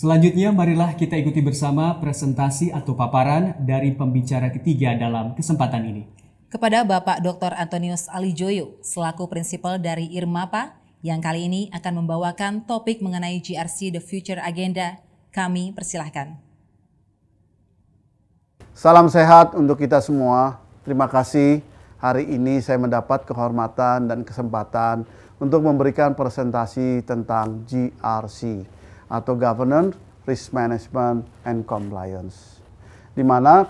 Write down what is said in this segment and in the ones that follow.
Selanjutnya, marilah kita ikuti bersama presentasi atau paparan dari pembicara ketiga dalam kesempatan ini. Kepada Bapak Dr. Antonius Alijoyo, selaku prinsipal dari IRMAPA, yang kali ini akan membawakan topik mengenai GRC The Future Agenda, kami persilahkan. Salam sehat untuk kita semua. Terima kasih hari ini saya mendapat kehormatan dan kesempatan untuk memberikan presentasi tentang GRC atau Governance, Risk Management, and Compliance. Di mana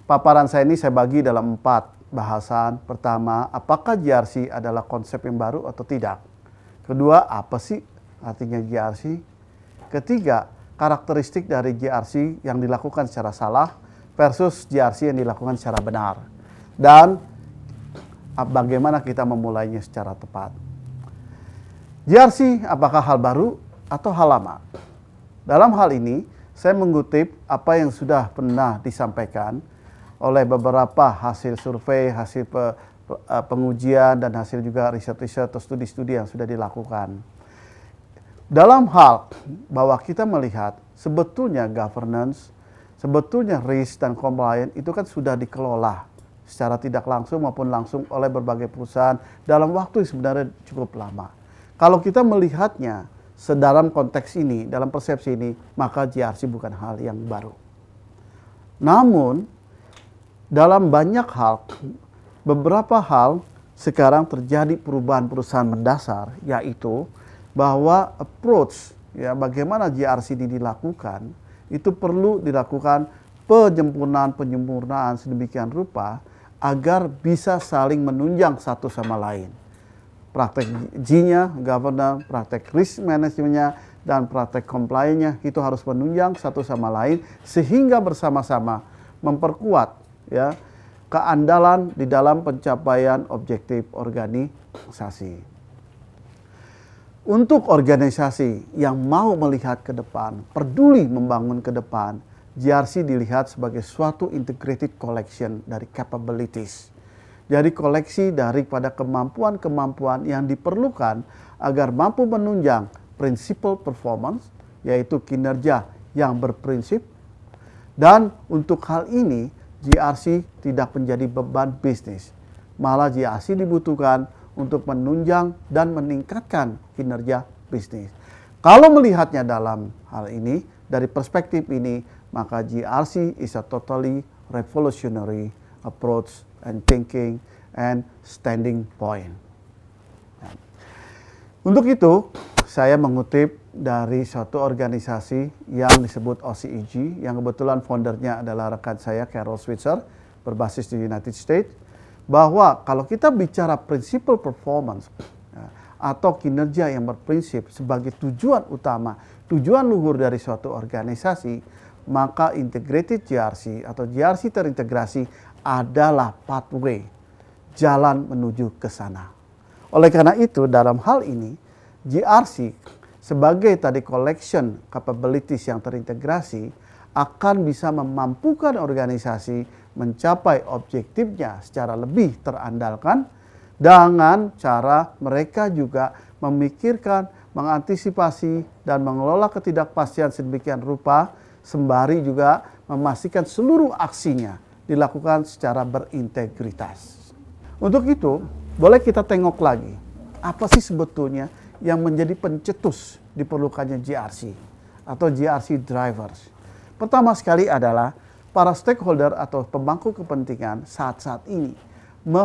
paparan saya ini saya bagi dalam 4 bahasan. Pertama, apakah GRC adalah konsep yang baru atau tidak? Kedua, apa sih artinya GRC? Ketiga, karakteristik dari GRC yang dilakukan secara salah versus GRC yang dilakukan secara benar. Dan bagaimana kita memulainya secara tepat. GRC apakah hal baru atau hal lama? Dalam hal ini, saya mengutip apa yang sudah pernah disampaikan oleh beberapa hasil survei, hasil pengujian, dan hasil juga riset-riset atau studi-studi yang sudah dilakukan. Dalam hal bahwa kita melihat sebetulnya governance, sebetulnya risk dan compliance itu kan sudah dikelola secara tidak langsung maupun langsung oleh berbagai perusahaan dalam waktu yang sebenarnya cukup lama. Kalau kita melihatnya dalam konteks ini, dalam persepsi ini, maka GRC bukan hal yang baru. Namun, dalam banyak hal, beberapa hal sekarang terjadi perubahan mendasar, yaitu bahwa approach, ya, bagaimana GRC ini dilakukan, itu perlu dilakukan penyempurnaan sedemikian rupa agar bisa saling menunjang satu sama lain. Praktek G-nya, governance, praktek risk management-nya, dan praktek compliance-nya itu harus menunjang satu sama lain sehingga bersama-sama memperkuat, ya, keandalan di dalam pencapaian objektif organisasi. Untuk organisasi yang mau melihat ke depan, peduli membangun ke depan, GRC dilihat sebagai suatu integrated collection dari capabilities. Jadi koleksi daripada kemampuan-kemampuan yang diperlukan agar mampu menunjang principal performance, yaitu kinerja yang berprinsip. Dan untuk hal ini, GRC tidak menjadi beban bisnis. Malah GRC dibutuhkan untuk menunjang dan meningkatkan kinerja bisnis. Kalau melihatnya dalam hal ini, dari perspektif ini, maka GRC is a totally revolutionary approach and thinking and standing point. Untuk itu, saya mengutip dari suatu organisasi yang disebut OCEG, yang kebetulan foundernya adalah rekan saya, Carol Switzer, berbasis di United States, bahwa kalau kita bicara principal performance atau kinerja yang berprinsip sebagai tujuan utama, tujuan luhur dari suatu organisasi, maka integrated GRC atau GRC terintegrasi adalah pathway, jalan menuju ke sana. Oleh karena itu, dalam hal ini, GRC sebagai tadi collection capabilities yang terintegrasi akan bisa memampukan organisasi mencapai objektifnya secara lebih terandalkan dengan cara mereka juga memikirkan, mengantisipasi, dan mengelola ketidakpastian sedemikian rupa sembari juga memastikan seluruh aksinya dilakukan secara berintegritas. Untuk itu, boleh kita tengok lagi, apa sih sebetulnya yang menjadi pencetus diperlukannya GRC atau GRC drivers. Pertama sekali adalah para stakeholder atau pemangku kepentingan saat-saat ini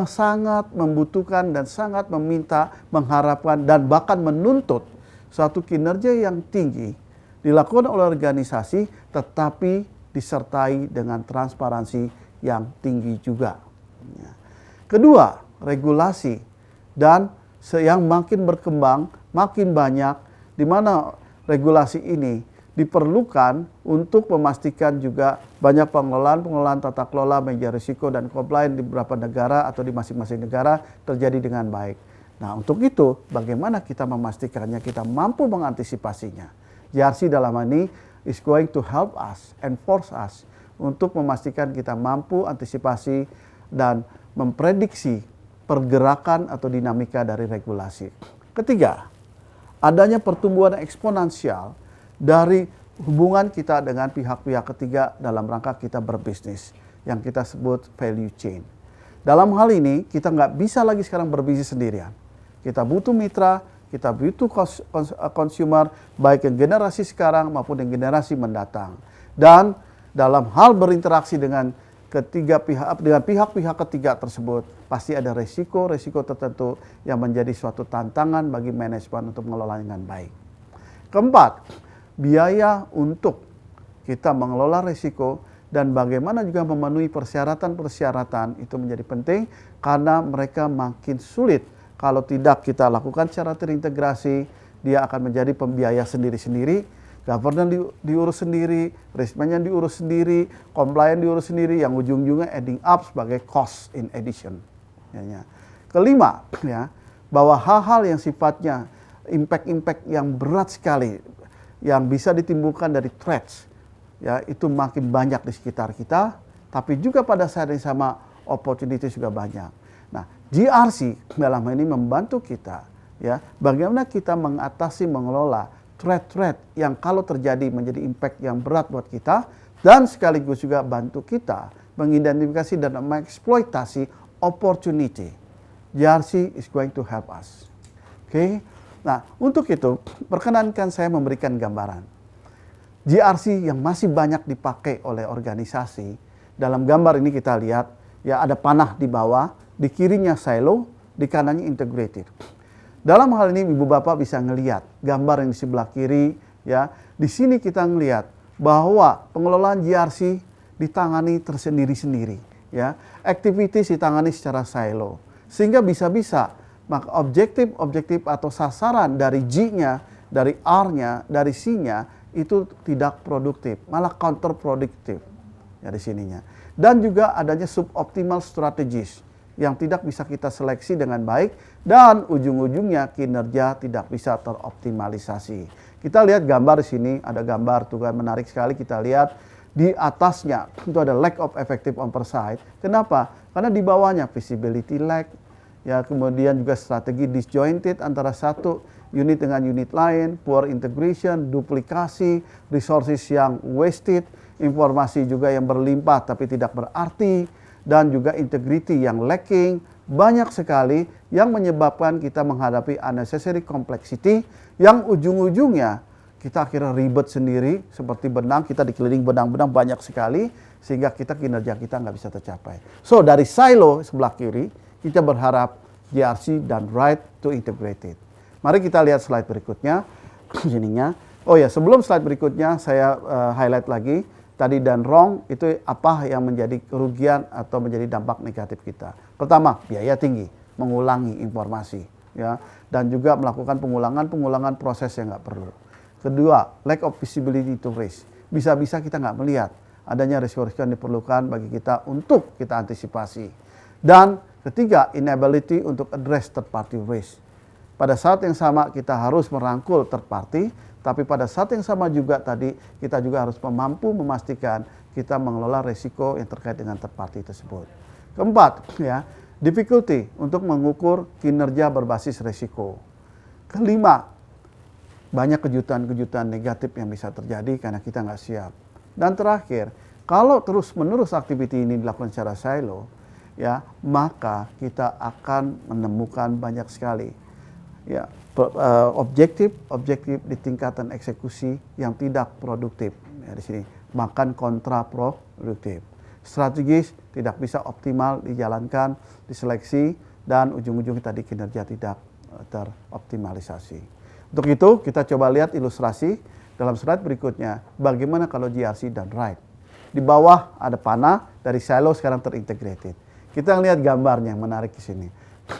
sangat membutuhkan dan sangat meminta, mengharapkan, dan bahkan menuntut suatu kinerja yang tinggi dilakukan oleh organisasi tetapi disertai dengan transparansi yang tinggi juga. Kedua, regulasi dan yang makin berkembang, makin banyak, di mana regulasi ini diperlukan untuk memastikan juga banyak pengelolaan tata kelola manajemen risiko dan compliance di beberapa negara atau di masing-masing negara terjadi dengan baik. Nah, untuk itu bagaimana kita memastikannya, kita mampu mengantisipasinya. GRC dalam ini is going to help us and force us untuk memastikan kita mampu antisipasi dan memprediksi pergerakan atau dinamika dari regulasi. Ketiga, adanya pertumbuhan eksponensial dari hubungan kita dengan pihak-pihak ketiga dalam rangka kita berbisnis, yang kita sebut value chain. Dalam hal ini, kita nggak bisa lagi sekarang berbisnis sendirian. Kita butuh mitra, kita butuh consumer, baik yang generasi sekarang maupun yang generasi mendatang. Dan dalam hal berinteraksi dengan pihak-pihak ketiga tersebut, pasti ada resiko tertentu yang menjadi suatu tantangan bagi manajemen untuk mengelola dengan baik. Keempat, biaya untuk kita mengelola resiko dan bagaimana juga memenuhi persyaratan-persyaratan itu menjadi penting karena mereka makin sulit. Kalau tidak kita lakukan secara terintegrasi, dia akan menjadi pembiaya sendiri-sendiri, governance diurus sendiri, risk management diurus sendiri, compliance diurus sendiri, yang ujung-ujungnya adding up sebagai cost in addition. Kelima, ya, bahwa hal-hal yang sifatnya impact yang berat sekali, yang bisa ditimbulkan dari threats, ya, itu makin banyak di sekitar kita, tapi juga pada saat yang sama opportunity juga banyak. Nah, GRC dalam hal ini membantu kita, ya, bagaimana kita mengelola threat yang kalau terjadi menjadi impact yang berat buat kita, dan sekaligus juga bantu kita mengidentifikasi dan mengeksploitasi opportunity. GRC is going to help us. Oke. Nah, untuk itu perkenankan saya memberikan gambaran. GRC yang masih banyak dipakai oleh organisasi, dalam gambar ini kita lihat, ya, ada panah di bawah, di kirinya silo, di kanannya integrated. Dalam hal ini Ibu Bapak bisa ngelihat gambar yang di sebelah kiri, ya. Di sini kita ngelihat bahwa pengelolaan GRC ditangani tersendiri-sendiri, ya. Activities ditangani secara silo. Sehingga bisa-bisa maka objektif atau sasaran dari G-nya, dari R-nya, dari C-nya itu tidak produktif, malah counterproduktif ya di sininya. Dan juga adanya suboptimal strategies yang tidak bisa kita seleksi dengan baik dan ujung-ujungnya kinerja tidak bisa teroptimalisasi. Kita lihat gambar di sini, ada gambar tuh kan menarik sekali, kita lihat di atasnya itu ada lack of effective oversight. Kenapa? Karena di bawahnya visibility lack, ya, kemudian juga strategi disjointed antara satu unit dengan unit lain, poor integration, duplikasi, resources yang wasted, informasi juga yang berlimpah tapi tidak berarti, dan juga integrity yang lacking. Banyak sekali yang menyebabkan kita menghadapi unnecessary complexity yang ujung-ujungnya kita akhirnya ribet sendiri seperti benang, kita dikelilingi benang-benang banyak sekali sehingga kinerja kita nggak bisa tercapai. So dari silo sebelah kiri, kita berharap GRC dan right to integrated. Mari kita lihat slide berikutnya. Sininya. Oh ya, sebelum slide berikutnya saya highlight lagi. Tadi dan wrong itu apa yang menjadi kerugian atau menjadi dampak negatif kita. Pertama, biaya tinggi, mengulangi informasi, ya, dan juga melakukan pengulangan proses yang nggak perlu. Kedua, lack of visibility to risk. Bisa-bisa kita nggak melihat adanya risiko-risiko yang diperlukan bagi kita untuk kita antisipasi. Dan ketiga, inability untuk address third party risk. Pada saat yang sama kita harus merangkul third party, tapi pada saat yang sama juga tadi kita juga harus mampu memastikan kita mengelola risiko yang terkait dengan third party tersebut. Keempat, ya, difficulty untuk mengukur kinerja berbasis risiko. Kelima, banyak kejutan-kejutan negatif yang bisa terjadi karena kita nggak siap. Dan terakhir, kalau terus-menerus aktiviti ini dilakukan secara silo, ya, maka kita akan menemukan banyak sekali, ya, objektif di tingkatan eksekusi yang tidak produktif, ya, di sini bahkan kontraproduktif. Strategis tidak bisa optimal dijalankan, diseleksi, dan ujung-ujungnya tadi kinerja tidak teroptimalisasi. Untuk itu kita coba lihat ilustrasi dalam slide berikutnya bagaimana kalau GRC dan right. Di bawah ada panah, dari silo sekarang terintegrated. Kita lihat gambarnya yang menarik di sini.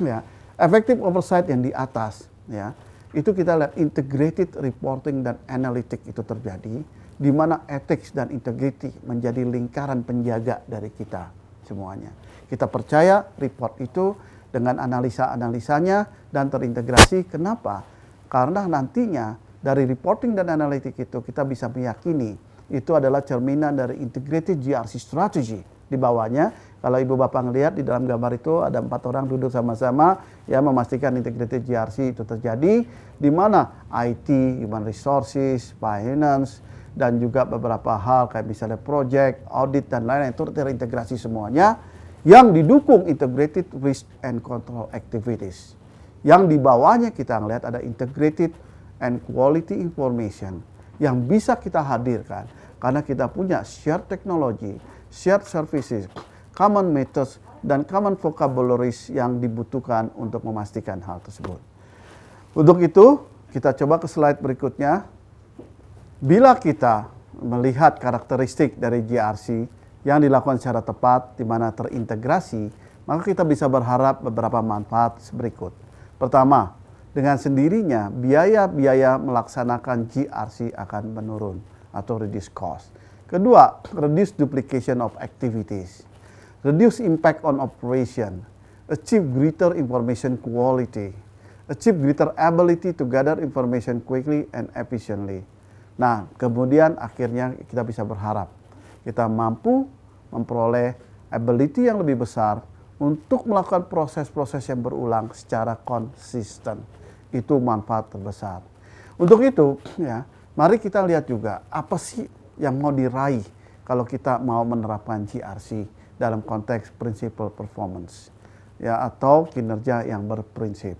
Ya, effective oversight yang di atas, ya, itu kita lihat integrated reporting dan analytic itu terjadi, di mana ethics dan integrity menjadi lingkaran penjaga dari kita semuanya. Kita percaya report itu dengan analisa-analisanya dan terintegrasi. Kenapa? Karena nantinya dari reporting dan analitik itu kita bisa meyakini itu adalah cerminan dari integrated GRC strategy. Di bawahnya, kalau Ibu Bapak ngelihat di dalam gambar itu ada 4 orang duduk sama-sama, ya, memastikan integrated GRC itu terjadi, di mana IT, human resources, finance, dan juga beberapa hal kayak misalnya project, audit, dan lain-lain itu terintegrasi semuanya yang didukung integrated risk and control activities. Yang di bawahnya kita ngelihat ada integrated and quality information yang bisa kita hadirkan karena kita punya shared technology, shared services, common methods, dan common vocabularies yang dibutuhkan untuk memastikan hal tersebut. Untuk itu, kita coba ke slide berikutnya. Bila kita melihat karakteristik dari GRC yang dilakukan secara tepat, di mana terintegrasi, maka kita bisa berharap beberapa manfaat berikut. Pertama, dengan sendirinya biaya-biaya melaksanakan GRC akan menurun atau reduce cost. Kedua, reduce duplication of activities, reduce impact on operation, achieve greater information quality, achieve greater ability to gather information quickly and efficiently. Nah, kemudian akhirnya kita bisa berharap kita mampu memperoleh ability yang lebih besar untuk melakukan proses-proses yang berulang secara konsisten. Itu manfaat terbesar. Untuk itu, ya, mari kita lihat juga apa sih yang mau diraih kalau kita mau menerapkan GRC dalam konteks principal performance, ya, atau kinerja yang berprinsip.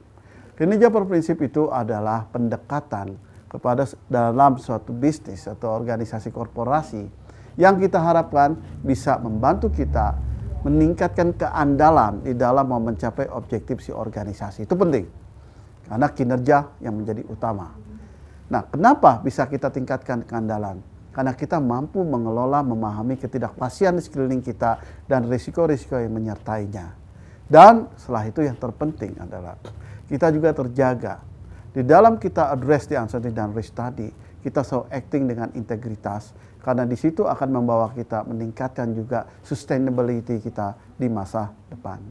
Kinerja berprinsip itu adalah pendekatan kepada dalam suatu bisnis atau organisasi korporasi yang kita harapkan bisa membantu kita meningkatkan keandalan di dalam mau mencapai objektif si organisasi. Itu penting karena kinerja yang menjadi utama. Nah, kenapa bisa kita tingkatkan keandalan? Karena kita mampu mengelola, memahami ketidakpastian di sekeliling kita dan risiko-risiko yang menyertainya. Dan setelah itu yang terpenting adalah kita juga terjaga. Di dalam kita address the uncertainty dan risk tadi, kita selalu acting dengan integritas karena di situ akan membawa kita meningkatkan juga sustainability kita di masa depan.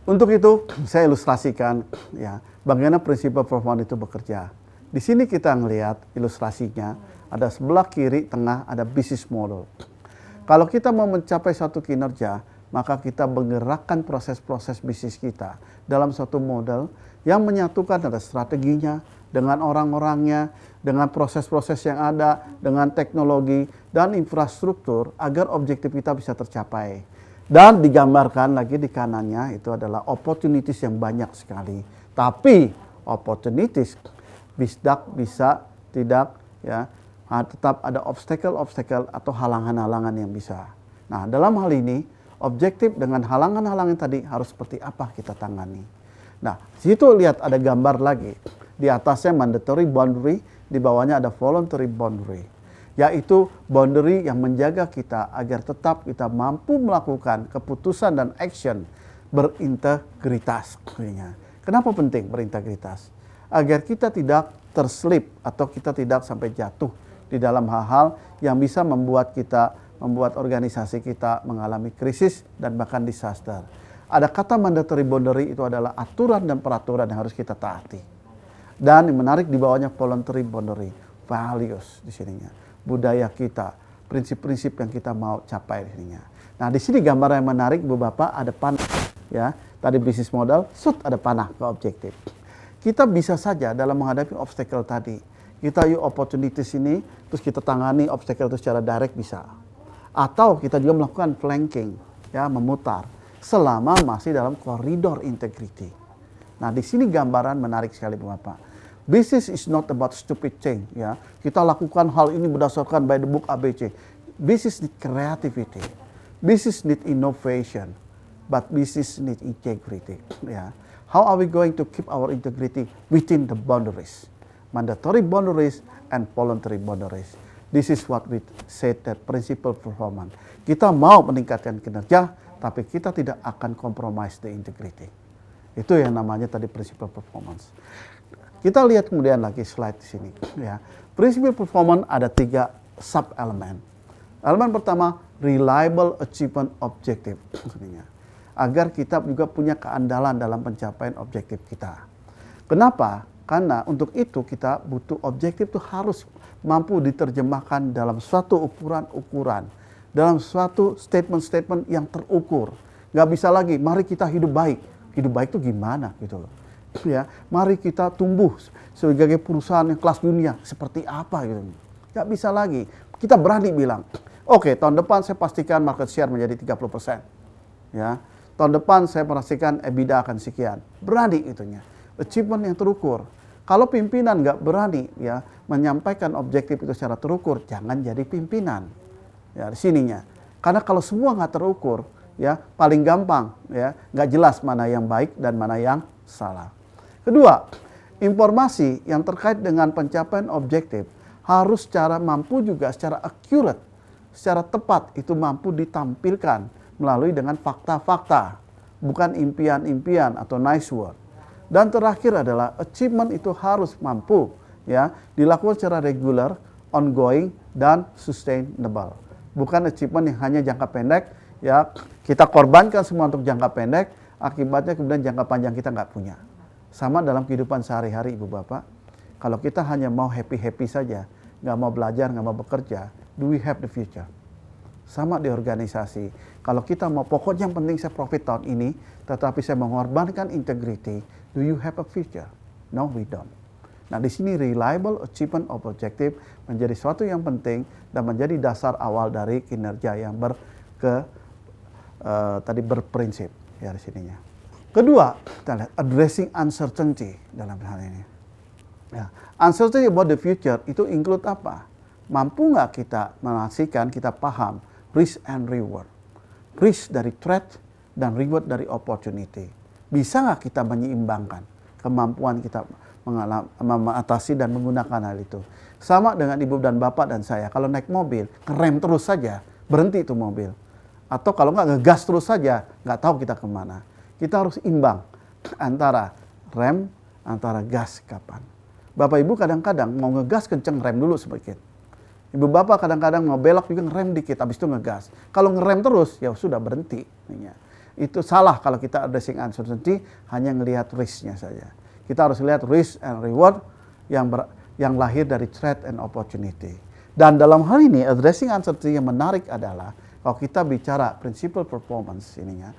Untuk itu saya ilustrasikan ya bagaimana prinsip performance itu bekerja. Di sini kita melihat ilustrasinya ada sebelah kiri tengah ada business model. Kalau kita mau mencapai suatu kinerja, maka kita menggerakkan proses-proses bisnis kita dalam suatu model yang menyatukan ada strateginya dengan orang-orangnya, dengan proses-proses yang ada, dengan teknologi dan infrastruktur agar objektif kita bisa tercapai. Dan digambarkan lagi di kanannya itu adalah opportunities yang banyak sekali. Tapi opportunities bisa tidak ya tetap ada obstacle atau halangan-halangan yang bisa. Nah, dalam hal ini objektif dengan halangan-halangan tadi harus seperti apa kita tangani. Nah, situ lihat ada gambar lagi. Di atasnya mandatory boundary, di bawahnya ada voluntary boundary. Yaitu boundary yang menjaga kita agar tetap kita mampu melakukan keputusan dan action berintegritas. Kenapa penting berintegritas? Agar kita tidak terslip atau kita tidak sampai jatuh di dalam hal-hal yang bisa membuat organisasi kita mengalami krisis dan bahkan disaster. Ada kata mandatory boundary itu adalah aturan dan peraturan yang harus kita taati. Dan yang menarik di bawahnya voluntary boundary, values di sininya, budaya kita, prinsip-prinsip yang kita mau capai di sininya. Nah, di sini gambar yang menarik Ibu Bapak ada panah ya. Tadi bisnis model, ada panah ke objektif. Kita bisa saja dalam menghadapi obstacle tadi, kita opportunities ini terus kita tangani obstacle itu secara direct bisa. Atau kita juga melakukan flanking, ya, memutar selama masih dalam koridor integrity. Nah, di sini gambaran menarik sekali Bapak. Business is not about stupid thing, ya. Kita lakukan hal ini berdasarkan by the book ABC. Business need creativity. Business need innovation, but business need integrity, ya. How are we going to keep our integrity within the boundaries? Mandatory boundaries and voluntary boundaries. This is what we said that principal performance. Kita mau meningkatkan kinerja, tapi kita tidak akan compromise the integrity. Itu yang namanya tadi principal performance. Kita lihat kemudian lagi slide di sini. Ya, principal performance ada 3 sub elemen. Elemen pertama reliable achievement objective. Agar kita juga punya keandalan dalam pencapaian objektif kita. Kenapa? Karena untuk itu kita butuh objektif itu harus mampu diterjemahkan dalam suatu ukuran-ukuran, dalam suatu statement-statement yang terukur. Nggak bisa lagi, mari kita hidup baik. Hidup baik itu gimana gitu loh. Ya, mari kita tumbuh sebagai perusahaan yang kelas dunia seperti apa gitu. Nggak bisa lagi. Kita berani bilang, oke, tahun depan saya pastikan market share menjadi 30%. Ya, tahun depan saya pastikan EBITDA akan sekian. Berani itunya. Achievement yang terukur. Kalau pimpinan nggak berani ya menyampaikan objektif itu secara terukur, jangan jadi pimpinan. Ya, di sininya. Karena kalau semua nggak terukur, ya paling gampang ya nggak jelas mana yang baik dan mana yang salah. Kedua, informasi yang terkait dengan pencapaian objektif harus mampu juga secara accurate, secara tepat itu mampu ditampilkan melalui dengan fakta-fakta, bukan impian-impian atau nice word. Dan terakhir adalah achievement itu harus mampu ya dilakukan secara regular, ongoing dan sustainable. Bukan achievement yang hanya jangka pendek ya kita korbankan semua untuk jangka pendek, akibatnya kemudian jangka panjang kita nggak punya. Sama dalam kehidupan sehari-hari Ibu Bapak, kalau kita hanya mau happy-happy saja, nggak mau belajar, nggak mau bekerja, do we have the future? Sama di organisasi, kalau kita mau pokoknya yang penting saya profit tahun ini, tetapi saya mengorbankan integrity, do you have a future? No, we don't. Nah di sini reliable achievement of objective menjadi suatu yang penting dan menjadi dasar awal dari kinerja yang berprinsip ya di sininya. Kedua, kita lihat addressing uncertainty dalam hal ini. Ya, uncertainty about the future itu include apa? Mampu nggak kita memastikan kita paham risk and reward, risk dari threat dan reward dari opportunity. Bisa nggak kita menyeimbangkan kemampuan kita mengatasi dan menggunakan hal itu? Sama dengan ibu dan bapak dan saya, kalau naik mobil ngerem terus saja, berhenti itu mobil. Atau kalau nggak ngegas terus saja, nggak tahu kita kemana. Kita harus imbang antara rem, antara gas kapan. Bapak ibu kadang-kadang mau ngegas kenceng, rem dulu sedikit. Ibu bapak kadang-kadang mau belok juga ngerem dikit, habis itu ngegas. Kalau ngerem terus, ya sudah berhenti. Itu salah kalau kita addressing uncertainty, hanya ngelihat risk-nya saja. Kita harus lihat risk and reward yang lahir dari threat and opportunity. Dan dalam hal ini, addressing uncertainty yang menarik adalah, kalau kita bicara principal performance ininya,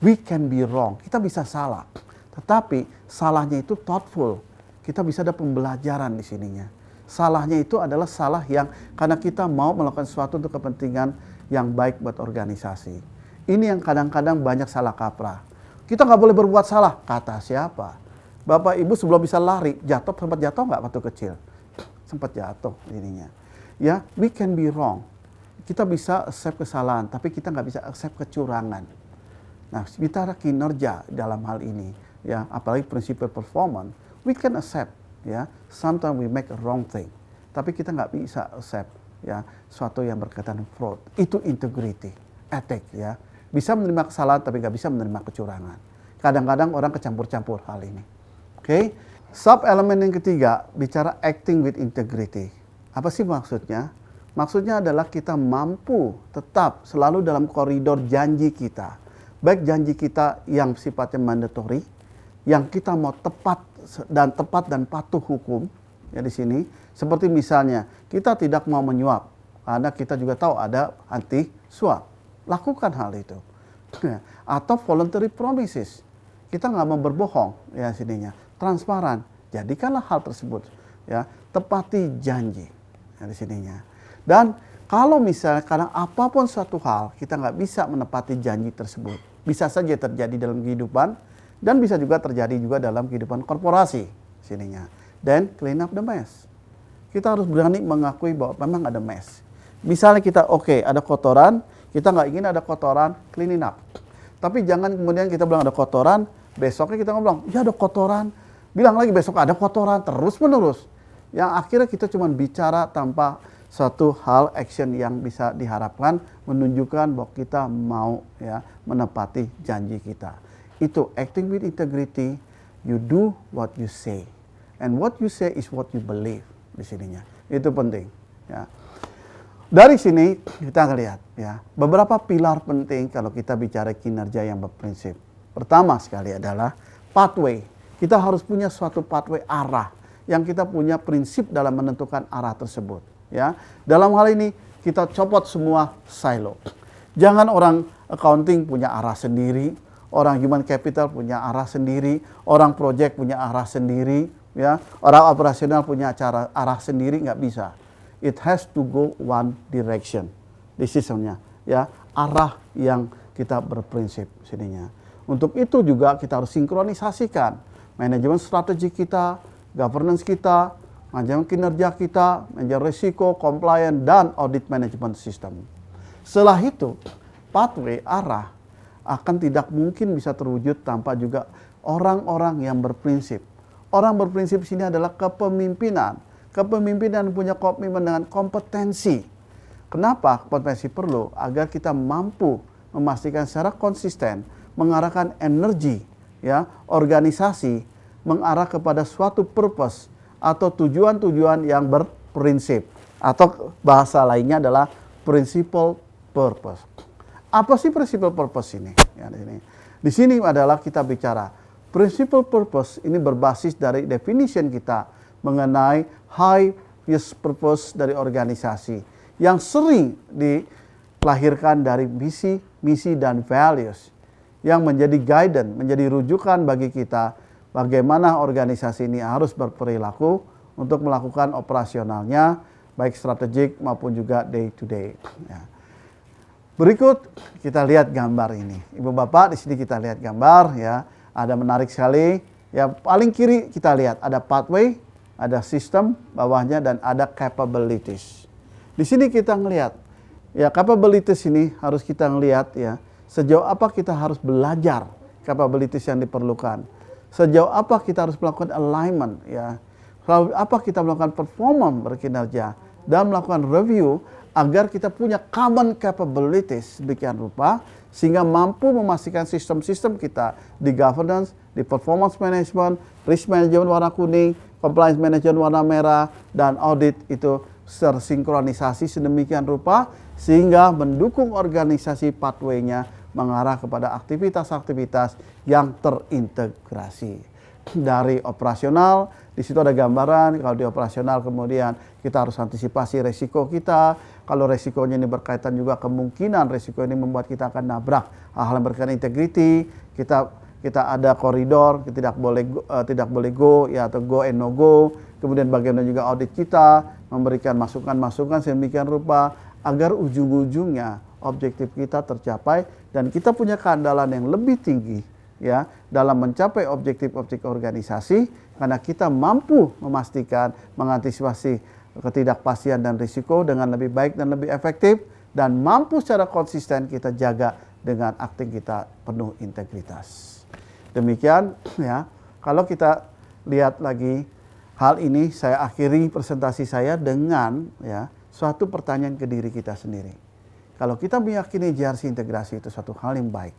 we can be wrong, kita bisa salah. Tetapi salahnya itu thoughtful. Kita bisa ada pembelajaran di sininya. Salahnya itu adalah salah yang karena kita mau melakukan sesuatu untuk kepentingan yang baik buat organisasi. Ini yang kadang-kadang banyak salah kaprah. Kita nggak boleh berbuat salah, kata siapa? Bapak ibu sebelum bisa lari, sempat jatuh nggak waktu kecil? Sempat jatuh ininya. Ya, we can be wrong. Kita bisa accept kesalahan, tapi kita nggak bisa accept kecurangan. Nah, bicara kinerja dalam hal ini, ya, apalagi prinsip performance, we can accept, ya, sometimes we make a wrong thing, tapi kita nggak bisa accept, ya, suatu yang berkaitan dengan fraud. Itu integrity, etik, ya, bisa menerima kesalahan tapi nggak bisa menerima kecurangan. Kadang-kadang orang kecampur-campur hal ini. Oke, sub elemen yang ketiga bicara acting with integrity. Apa sih maksudnya? Maksudnya adalah kita mampu tetap selalu dalam koridor janji kita. Baik janji kita yang sifatnya mandatory, yang kita mau tepat dan patuh hukum ya di sini. Seperti misalnya kita tidak mau menyuap karena kita juga tahu ada anti suap. Lakukan hal itu. Atau voluntary promises. Kita nggak mau berbohong ya sininya. Transparan. Jadikanlah hal tersebut ya, tepati janji ya di sininya. Dan kalau misalnya kadang apapun suatu hal kita nggak bisa menepati janji tersebut, bisa saja terjadi dalam kehidupan dan bisa juga terjadi juga dalam kehidupan korporasi sininya. Dan clean up the mess. Kita harus berani mengakui bahwa memang ada mess. Misalnya kita ada kotoran, kita nggak ingin ada kotoran, clean it up. Tapi jangan kemudian kita bilang ada kotoran, besoknya kita ngomong ya ada kotoran, bilang lagi besok ada kotoran, terus menerus. Yang akhirnya kita cuma bicara tanpa suatu hal action yang bisa diharapkan menunjukkan bahwa kita mau ya menepati janji kita. Itu acting with integrity, you do what you say. And what you say is what you believe di sininya. Itu penting ya. Dari sini kita lihat ya beberapa pilar penting kalau kita bicara kinerja yang berprinsip. Pertama sekali adalah pathway. Kita harus punya suatu pathway arah yang kita punya prinsip dalam menentukan arah tersebut. Ya, dalam hal ini kita copot semua silo. Jangan orang accounting punya arah sendiri, orang human capital punya arah sendiri, orang project punya arah sendiri, ya, orang operasional punya arah sendiri, nggak bisa. it has to go one direction. Decisionnya, ya, arah yang kita berprinsip sininya. Untuk itu juga kita harus sinkronisasikan manajemen strategi kita, governance kita, manajemen kinerja kita, manajemen risiko, compliance, dan audit management system. Setelah itu, pathway, arah akan tidak mungkin bisa terwujud tanpa juga orang-orang yang berprinsip. Orang berprinsip sini adalah kepemimpinan. Kepemimpinan punya komitmen dengan kompetensi. Kenapa kompetensi perlu? Agar kita mampu memastikan secara konsisten mengarahkan energi, ya, organisasi mengarah kepada suatu purpose atau tujuan-tujuan yang berprinsip, atau bahasa lainnya adalah principle purpose. Apa sih principle purpose ini? Ya, di sini adalah kita bicara principle purpose ini berbasis dari definition kita mengenai highest purpose dari organisasi yang sering dilahirkan dari misi dan values yang menjadi guidance, menjadi rujukan bagi kita bagaimana organisasi ini harus berperilaku untuk melakukan operasionalnya baik strategik maupun juga day to day. Ya. Berikut kita lihat gambar ini. Ibu Bapak, di sini kita lihat gambar, ya. Ada menarik sekali. Ya, paling kiri kita lihat ada pathway, ada sistem bawahnya, dan ada capabilities. Di sini kita ngelihat, ya, capabilities ini harus kita ngelihat, ya, sejauh apa kita harus belajar capabilities yang diperlukan. Sejauh apa kita harus melakukan alignment, ya. Sejauh apa kita melakukan performance berkinerja dan melakukan review agar kita punya common capabilities demikian rupa sehingga mampu memastikan sistem-sistem kita di governance, di performance management, risk management warna kuning, compliance management warna merah, dan audit itu tersinkronisasi sedemikian rupa sehingga mendukung organisasi pathway-nya mengarah kepada aktivitas-aktivitas yang terintegrasi. Dari operasional, di situ ada gambaran, kalau di operasional kemudian kita harus antisipasi resiko kita. Kalau resikonya ini berkaitan juga kemungkinan resiko ini membuat kita akan nabrak hal-hal yang berkaitan integrity, kita ada koridor, tidak boleh go, ya, atau go and no go. Kemudian bagaimana juga audit kita memberikan masukan-masukan sedemikian rupa agar ujung-ujungnya objektif kita tercapai dan kita punya keandalan yang lebih tinggi, ya, dalam mencapai objektif-objektif organisasi karena kita mampu memastikan mengantisipasi ketidakpastian dan risiko dengan lebih baik dan lebih efektif dan mampu secara konsisten kita jaga dengan akting kita penuh integritas. Demikian, ya. Kalau kita lihat lagi hal ini, saya akhiri presentasi saya dengan, ya, suatu pertanyaan ke diri kita sendiri. Kalau kita meyakini JRC integrasi itu suatu hal yang baik,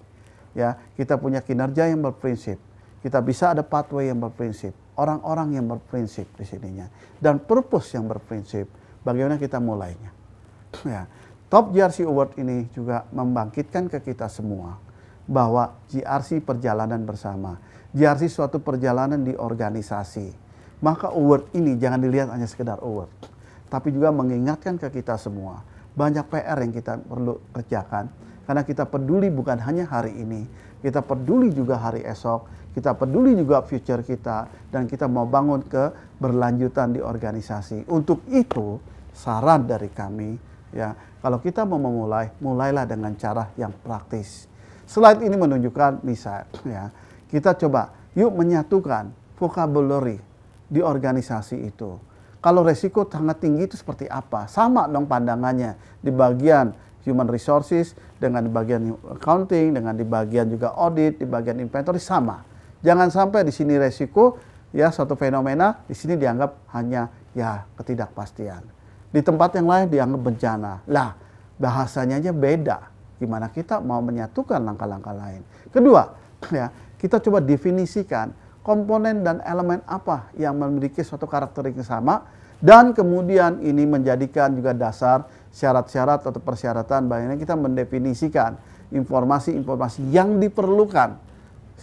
ya, kita punya kinerja yang berprinsip, kita bisa ada pathway yang berprinsip, orang-orang yang berprinsip di sininya, dan purpose yang berprinsip. Bagaimana kita mulainya? Ya, Top JRC Award ini juga membangkitkan ke kita semua bahwa JRC perjalanan bersama, JRC suatu perjalanan di organisasi. Maka award ini jangan dilihat hanya sekedar award, tapi juga mengingatkan ke kita semua banyak PR yang kita perlu kerjakan karena kita peduli bukan hanya hari ini, kita peduli juga hari esok, kita peduli juga future kita, dan kita mau bangun keberlanjutan di organisasi. Untuk itu saran dari kami, ya, kalau kita mau memulai, mulailah dengan cara yang praktis. Slide ini menunjukkan misal, ya, kita coba yuk menyatukan vocabulary di organisasi itu. Kalau resiko sangat tinggi itu seperti apa? Sama dong pandangannya di bagian human resources dengan di bagian accounting, dengan di bagian juga audit, di bagian inventory sama. Jangan sampai di sini resiko, ya, suatu fenomena, di sini dianggap hanya, ya, ketidakpastian. Di tempat yang lain dianggap bencana. Lah, bahasanya aja beda. Gimana kita mau menyatukan langkah-langkah lain? Kedua, ya, kita coba definisikan komponen dan elemen apa yang memiliki suatu karakteristik sama, dan kemudian ini menjadikan juga dasar syarat-syarat atau persyaratan bagaimana kita mendefinisikan informasi-informasi yang diperlukan,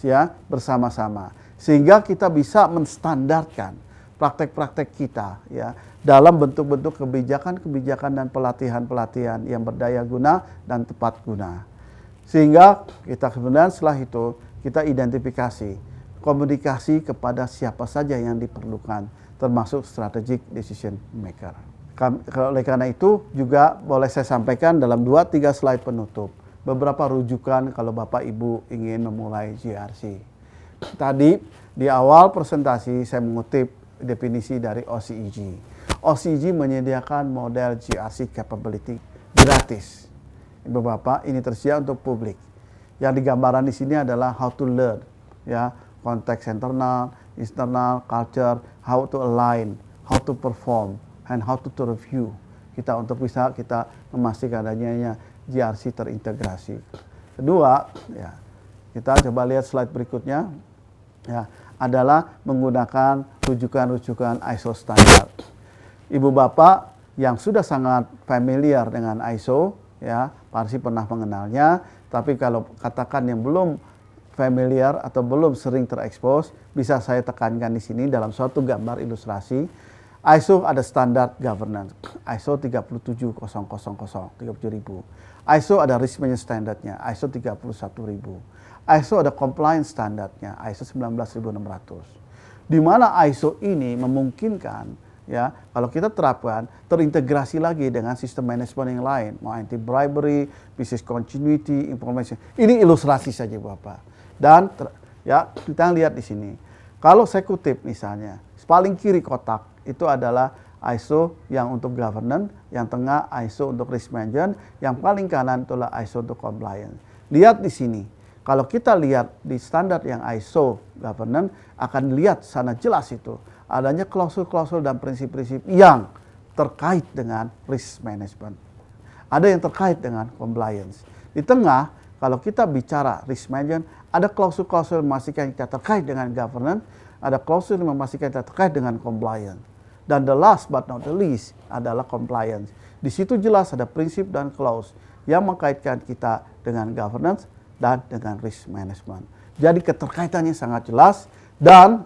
ya, bersama-sama sehingga kita bisa menstandarkan praktek-praktek kita, ya, dalam bentuk-bentuk kebijakan-kebijakan dan pelatihan-pelatihan yang berdaya guna dan tepat guna. Sehingga kita kemudian setelah itu kita identifikasi komunikasi kepada siapa saja yang diperlukan, termasuk strategic decision maker. Oleh karena itu juga boleh saya sampaikan dalam 2-3 slide penutup beberapa rujukan kalau Bapak Ibu ingin memulai GRC. Tadi di awal presentasi saya mengutip definisi dari OCEG. OCEG menyediakan model GRC capability gratis. Ibu Bapak, ini tersedia untuk publik. Yang digambaran di sini adalah how to learn, ya, konteks internal, external, culture, how to align, how to perform, and how to review. Kita untuk bisa kita memastikan adanya GRC terintegrasi. Kedua, ya, kita coba lihat slide berikutnya, ya, adalah menggunakan rujukan-rujukan ISO standar. Ibu Bapak yang sudah sangat familiar dengan ISO, ya, pasti pernah mengenalnya. Tapi kalau katakan yang belum familiar atau belum sering terekspos, bisa saya tekankan di sini dalam suatu gambar ilustrasi. ISO ada standar governance, ISO 37000, 37000. ISO ada risk management standardnya, ISO 31000. ISO ada compliance standarnya, ISO 19600. Di mana ISO ini memungkinkan, ya, kalau kita terapkan terintegrasi lagi dengan sistem manajemen yang lain, mau anti bribery, business continuity, information. Ini ilustrasi saja Bapak. Dan ya, kita lihat di sini. Kalau saya kutip misalnya, paling kiri kotak itu adalah ISO yang untuk governance, yang tengah ISO untuk risk management, yang paling kanan itulah ISO untuk compliance. Lihat di sini. Kalau kita lihat di standar yang ISO governance, akan lihat sana jelas itu adanya klausul-klausul dan prinsip-prinsip yang terkait dengan risk management. Ada yang terkait dengan compliance. Di tengah, kalau kita bicara risk management, ada klausul-klausul yang memastikan kita terkait dengan governance, ada klausul yang memastikan kita terkait dengan compliance. Dan the last but not the least adalah compliance. Di situ jelas ada prinsip dan clause yang mengkaitkan kita dengan governance dan dengan risk management. Jadi keterkaitannya sangat jelas, dan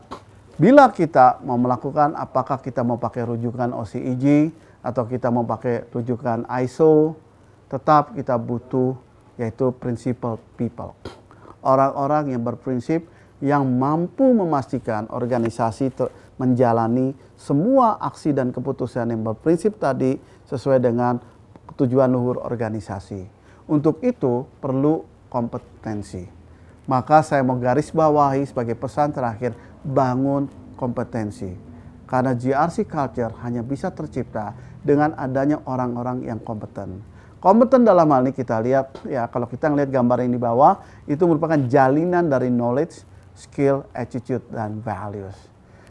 bila kita mau melakukan, apakah kita mau pakai rujukan OCEG atau kita mau pakai rujukan ISO, tetap kita butuh yaitu principled people. Orang-orang yang berprinsip, yang mampu memastikan organisasi menjalani semua aksi dan keputusan yang berprinsip tadi sesuai dengan tujuan luhur organisasi. Untuk itu perlu kompetensi. Maka saya mau garis bawahi sebagai pesan terakhir, bangun kompetensi. Karena GRC culture hanya bisa tercipta dengan adanya orang-orang yang kompeten. Kompeten dalam hal ini kita lihat, ya, kalau kita ngelihat gambar yang di bawah, itu merupakan jalinan dari knowledge, skill, attitude, dan values.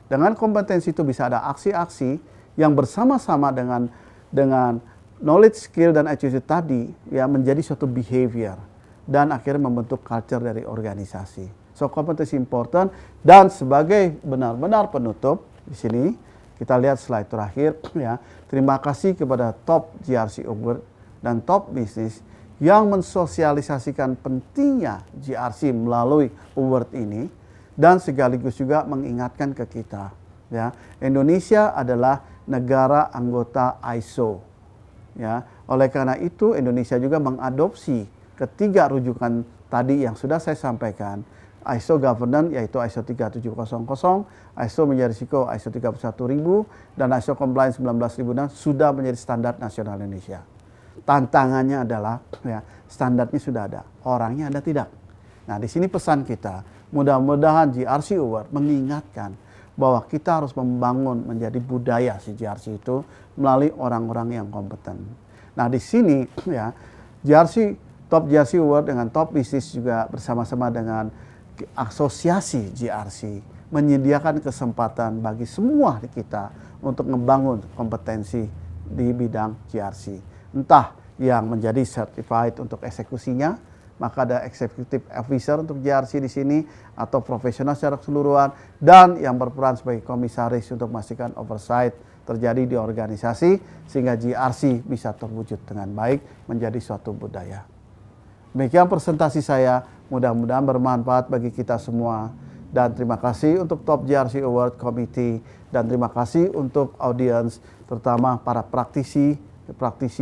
Dengan kompetensi itu bisa ada aksi-aksi yang bersama-sama dengan knowledge, skill, dan attitude tadi, ya, menjadi suatu behavior dan akhirnya membentuk culture dari organisasi. So kompetensi important. Dan sebagai benar-benar penutup di sini kita lihat slide terakhir, ya. Terima kasih kepada Top GRC Award dan Top Business yang mensosialisasikan pentingnya GRC melalui award ini, dan sekaligus juga mengingatkan ke kita, ya, Indonesia adalah negara anggota ISO, ya. Oleh karena itu Indonesia juga mengadopsi ketiga rujukan tadi yang sudah saya sampaikan. ISO governance yaitu ISO 37000, ISO menjadi risiko ISO 31000, dan ISO compliance 19000 dan sudah menjadi standar nasional Indonesia. Tantangannya adalah, ya, standarnya sudah ada, orangnya ada tidak. Nah, di sini pesan kita, mudah-mudahan GRC Award mengingatkan bahwa kita harus membangun menjadi budaya si GRC itu melalui orang-orang yang kompeten. Nah, di sini, ya, Top GRC Award dengan Top Business juga bersama-sama dengan asosiasi GRC menyediakan kesempatan bagi semua kita untuk membangun kompetensi di bidang GRC. Entah yang menjadi certified untuk eksekusinya, maka ada executive officer untuk GRC di sini, atau profesional secara keseluruhan, dan yang berperan sebagai komisaris untuk memastikan oversight terjadi di organisasi sehingga GRC bisa terwujud dengan baik menjadi suatu budaya. Demikian presentasi saya, mudah-mudahan bermanfaat bagi kita semua. Dan terima kasih untuk Top GRC Award Committee, dan terima kasih untuk audiens, terutama para praktisi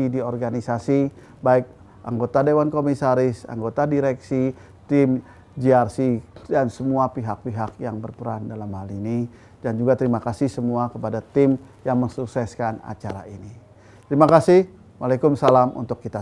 di organisasi, baik anggota Dewan Komisaris, anggota direksi, tim GRC, dan semua pihak-pihak yang berperan dalam hal ini. Dan juga terima kasih semua kepada tim yang mensukseskan acara ini. Terima kasih. Waalaikumsalam untuk kita.